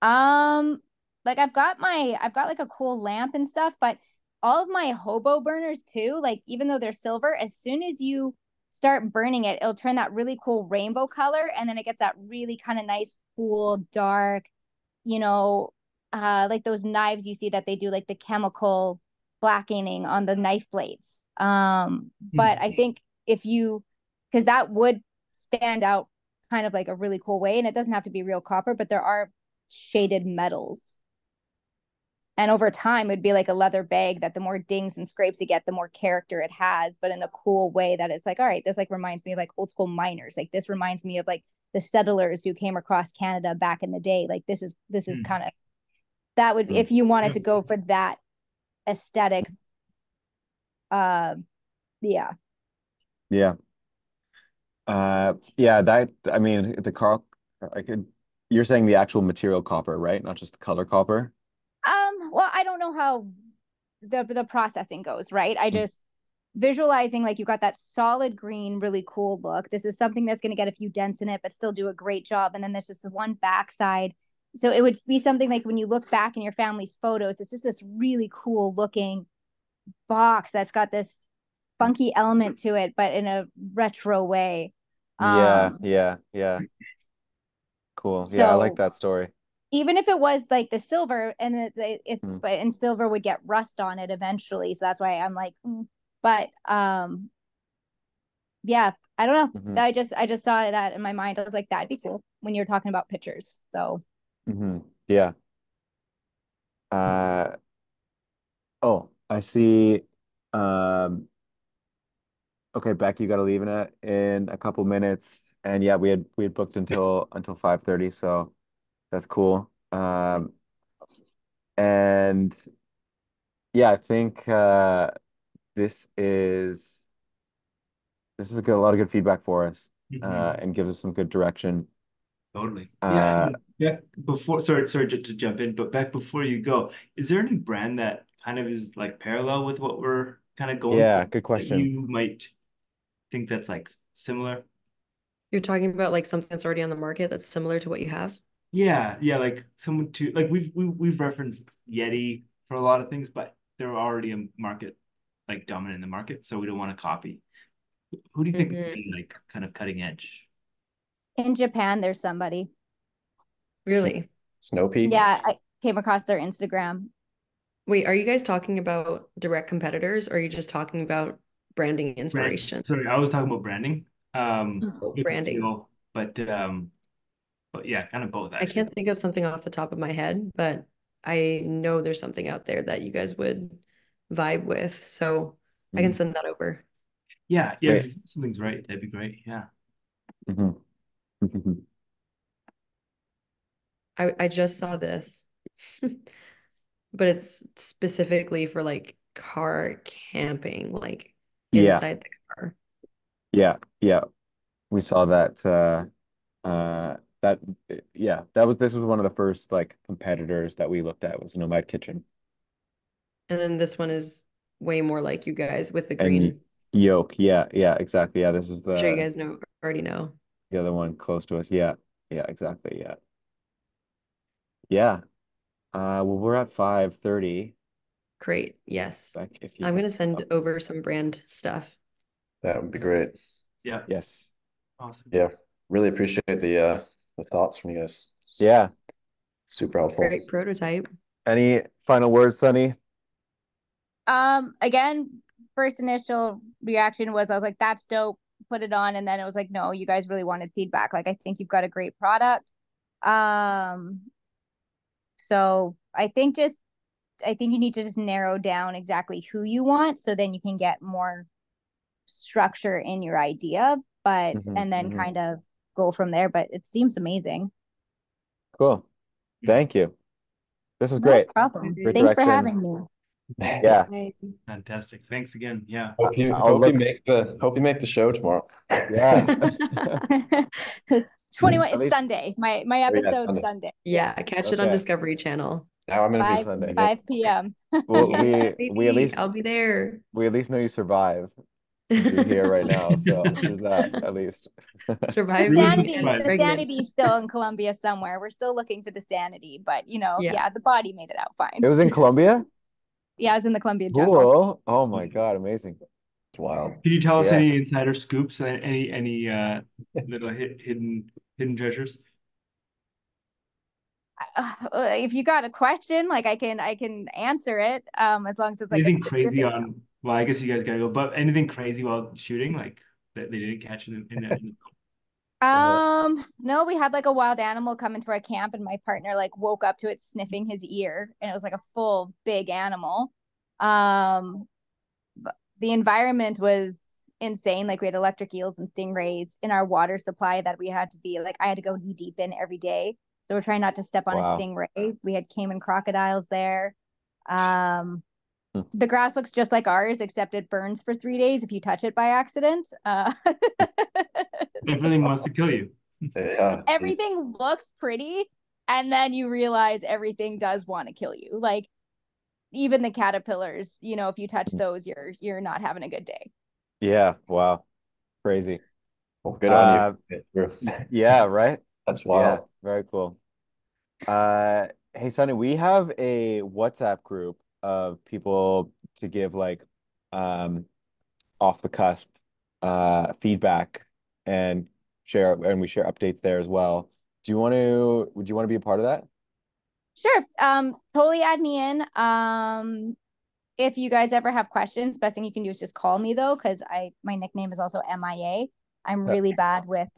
Like I've got like a cool lamp and stuff, but all of my hobo burners too, like even though they're silver, as soon as you start burning it, it'll turn that really cool rainbow color, and then it gets that really kind of nice, cool, dark, you know, like those knives you see that they do like the chemical blackening on the knife blades. But I think because that would stand out kind of like a really cool way, and it doesn't have to be real copper, but there are shaded metals. And over time, it'd be like a leather bag that the more dings and scrapes you get, the more character it has, but in a cool way that it's like, all right, this like reminds me of like old school miners. Like this reminds me of like the settlers who came across Canada back in the day. Like this is kind of, that would be, if you wanted to go for that aesthetic. Yeah. Yeah. That, I mean, the car, you're saying the actual material copper, right? Not just the color copper. Well, I don't know how the processing goes, right? I just visualizing like you got that solid green, really cool look. This is something that's going to get a few dents in it, but still do a great job. And then there's just the one backside. So it would be something like when you look back in your family's photos, it's just this really cool looking box that's got this funky element to it, but in a retro way. Yeah. Cool. Yeah, I like that story. Even if it was like the silver and but silver would get rust on it eventually. So that's why I'm like, but yeah, I don't know. I just saw that in my mind. I was like, that'd be cool when you're talking about pictures. So yeah. Oh, I see. Okay, Beck, you got to leave in a couple minutes, and yeah, we had booked until 5:30, so that's cool. And yeah, I think this is a lot of good feedback for us, and gives us some good direction. Totally. Yeah. Before, sorry to jump in, but back before you go, is there any brand that kind of is like parallel with what we're kind of going Yeah, for good that question. you might think that's like similar? You're talking about like something that's already on the market that's similar to what you have? Yeah, like someone to like we've referenced Yeti for a lot of things, but they're already a market like dominant in the market, so we don't want to copy. Who do you think would be like kind of cutting edge? in Japan, there's somebody. Really? Snow Peak? Yeah, I came across their Instagram. Wait, are you guys talking about direct competitors or are you just talking about branding inspiration? Sorry, I was talking about branding. Look and Branding. feel, but yeah, kind of both I actually. can't think of something off the top of my head, but I know there's something out there that you guys would vibe with. So I can send that over. Yeah, Great. if something's right, that'd be great. Yeah. I just saw this, but it's specifically for like car camping, like Yeah, inside the car. yeah. We saw that. That yeah, this was one of the first like competitors that we looked at was Nomad Kitchen And then this one is way more like you guys with the and green. Yoke. Yeah, exactly. Yeah, this is I'm sure you guys already know. the other one close to us. Yeah, exactly. Yeah. Well, we're at 5:30. Great. Yes. Like if you I'm want gonna to come send up. over some brand stuff. That would be great. Yeah. Yes. Awesome. Yeah. Really appreciate the thoughts from you guys. Yeah. Super helpful. Great prototype. Any final words, Sunny? Again, first initial reaction was I was like, that's dope, put it on. And then it was like, no, you guys really wanted feedback. Like, I think you've got a great product. So I think you need to just narrow down exactly who you want so then you can get more structure in your idea, but and then kind of go from there. But it seems amazing. Cool. Thank you. This is No great. problem. Great Thanks for direction. having me. Yeah. Fantastic. Thanks again. Yeah. Hope you make the show tomorrow. Yeah. 21, At it's least- Sunday. My yeah, episode's Sunday. Sunday. Yeah, catch it on Okay. Discovery Channel. Now I'm gonna be 5 Sunday. 5 p.m. Well, Yeah, we at baby, I'll least be there. know you survive since you're here right now. So there's that at least. Survived and The pregnant. sanity's still in Colombia somewhere. We're still looking for the sanity, but Yeah. yeah, the body made it out It fine. was in Colombia? Yeah, I was in the Colombian jungle. Cool. Oh my God, amazing. It's wild. Can you tell us Yeah. any insider scoops? Any little hidden treasures? If you got a question, like I can answer it. As long as it's like a Anything crazy specific. on? Well, I guess you guys gotta go. But anything crazy while shooting, like that they didn't catch in the No, we had like a wild animal come into our camp, and my partner like woke up to it sniffing his ear, and it was like a full big animal. Um, the environment was insane. Like we had electric eels and stingrays in our water supply that we had to be like I had to go knee deep in every day. So we're trying not to step on a Wow. stingray. We had caiman crocodiles there. Um, Hmm. the grass looks just like ours, except it burns for 3 days if you touch it by accident. everything wants to kill you. Yeah. Geez. Everything looks pretty, and then you realize everything does want to kill you. Like even the caterpillars, if you touch those, you're not having a good day. Yeah. Wow. Crazy. Well, good on Uh, you. yeah, right? That's Yeah, wild. very cool. Hey Sonny, we have a WhatsApp group of people to give like um off the cusp feedback and we share updates there as well. Would you want to be a part of that? Sure. Totally add me in. If you guys ever have questions, best thing you can do is just call me though, because my nickname is also MIA. I'm Yeah. really bad with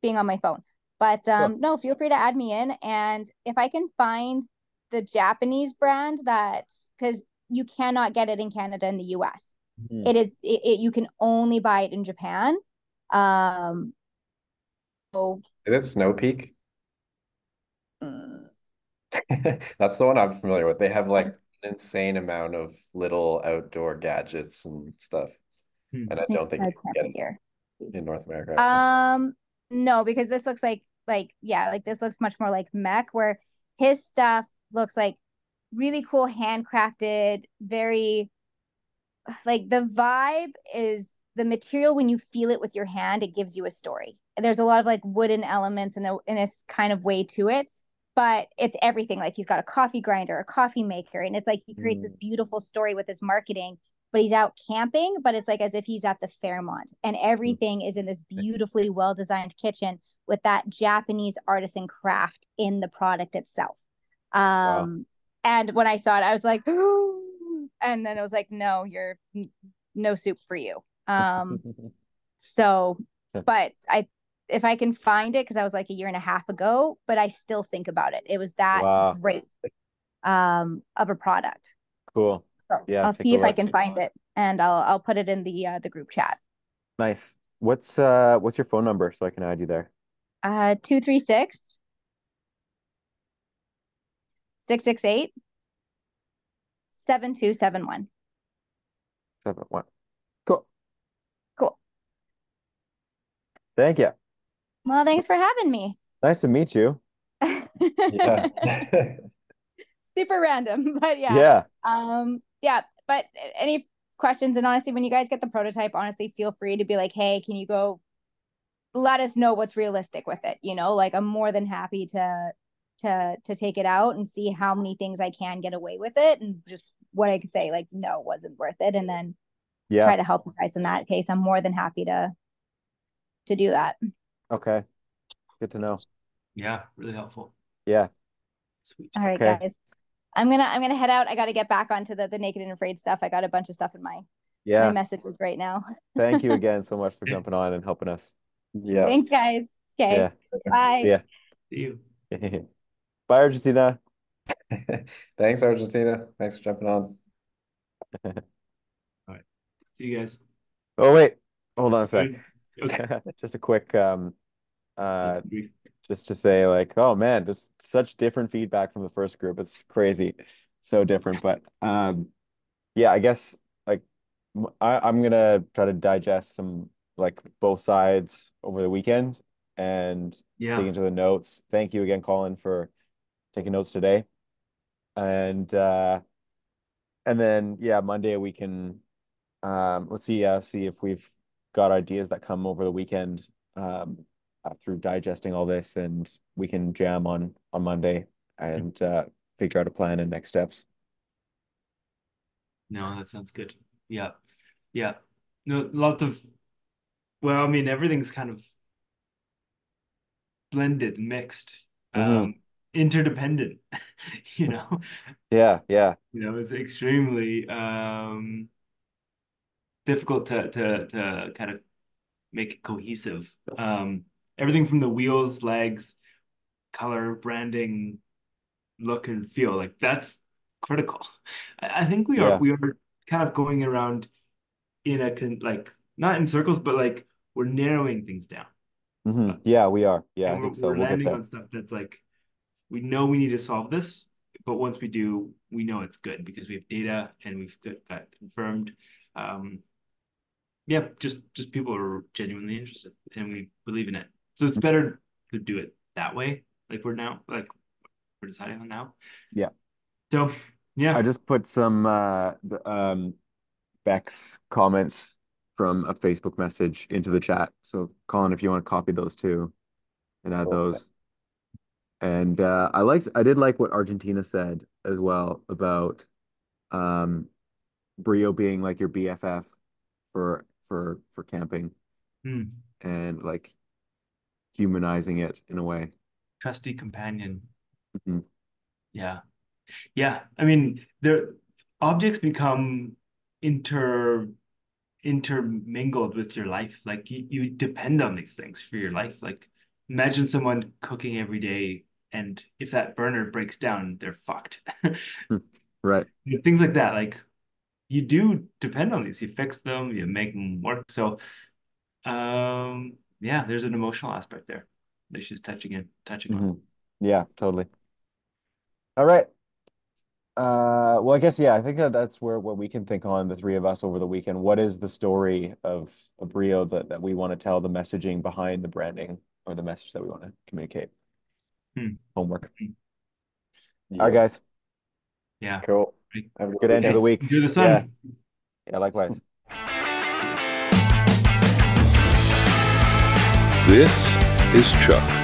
being on my phone. But Cool. no, feel free to add me in. And if I can find the Japanese brand because you cannot get it in Canada and the US. Mhm. You can only buy it in Japan. Um, so, Is it Snow Peak? mm, That's the one I'm familiar with. They have like an insane amount of little outdoor gadgets and stuff. Hmm. And I maybe don't it's think you not can get Tampa it here. in North America, actually. No, because this looks like yeah, like this looks much more like mech, where his stuff looks like really cool handcrafted, very like the vibe is the material when you feel it with your hand, it gives you a story. There's a lot of like wooden elements in a kind of way to it, but it's everything. Like he's got a coffee grinder, a coffee maker, and it's like he creates this Mm. beautiful story with his marketing. But he's out camping, but it's like as if he's at the Fairmont, and everything is in this beautifully well designed kitchen with that Japanese artisan craft in the product itself. Wow. And when I saw it, I was like, and then it was like, no, you're no soup for you. So, but if I can find it, because I was like a year and a half ago, but I still think about it. It was that Wow. great of a product. Cool. So Yeah, I'll take see a if I look. can find it, and I'll put it in the group chat. Nice. What's your phone number so I can add you there? 236 668 7271. 71. Cool. Cool. Thank you. Well, thanks for having me. Nice to meet you. Yeah. Super random, but yeah. Yeah. Yeah, but any questions, and honestly, when you guys get the prototype, honestly, feel free to be like, hey, can you go let us know what's realistic with it? Like I'm more than happy to take it out and see how many things I can get away with it, and just what I could say like no, it wasn't worth it, and then Yeah. try to help you guys in that case. I'm more than happy to do that. Okay. Good to know. Yeah, really helpful. Yeah. Sweet. All right, Okay. guys. I'm gonna head out. I got to get back onto the naked and afraid stuff. I got a bunch of stuff in my Yeah. messages right now. Thank you again so much for jumping on and helping us. Yeah. Thanks, guys. Okay. Yeah. Bye. Yeah. See you. Bye, Argentina. Thanks, Argentina. Thanks for jumping on. All right. See you guys. Oh, wait. Hold on a sec. Okay. Just a quick just to say like, oh man, just such different feedback from the first group. It's crazy. So different. But yeah, I guess like I'm gonna try to digest some like both sides over the weekend and dig Yeah. into the notes. Thank you again, Colin, for taking notes today. And then yeah, Monday we can let's see if we've got ideas that come over the weekend through digesting all this, and we can jam on Monday and figure out a plan and next steps. No, that sounds good. Yeah. Yeah. No, lots of, well, I mean, everything's kind of blended, mixed, Hmm. interdependent, you know. Yeah. It's extremely difficult to kind of make it cohesive. Everything from the wheels, legs, color, branding, look and feel, like that's critical. I think we are Yeah. we are kind of going around in a like not in circles, but like we're narrowing things down. Yeah, we are. Yeah, And I we're think so. we're We'll get landing there. on stuff that's like we know we need to solve this, but once we do, we know it's good because we have data and we've got confirmed. Um, yeah, just people are genuinely interested and we believe in it. So it's better to do it that way, like we're deciding on now. Yeah. So I yeah. just put some Beck's comments from a Facebook message into the chat. So Colin, if you want to copy those too and add Okay. those. And I did like what Argentina said as well about um Brio being like your BFF for camping Hmm. and like humanizing it in a way. Trusty companion. Mhm. Yeah. Yeah. I mean, the objects become inter intermingled with your life. Like you depend on these things for your life. Like imagine someone cooking every day and if that burner breaks down, they're fucked. Right. Things like that. Like you do depend on these. You fix them, you make them work. So yeah, there's an emotional aspect there that she's touching on. Hmm. Yeah, totally. All right. Well, I guess yeah, I think that's where what we can think on the three of us over the weekend. What is the story of a Brio that we want to tell, the messaging behind the branding or the message that we want to communicate? Hmm. Homework. Hmm. All right, Yep. guys. Yeah. Cool. Right. Have a good Good end to the weekend. week. Enjoy the Yeah. sun. Yeah, likewise. See ya. This is Chuk.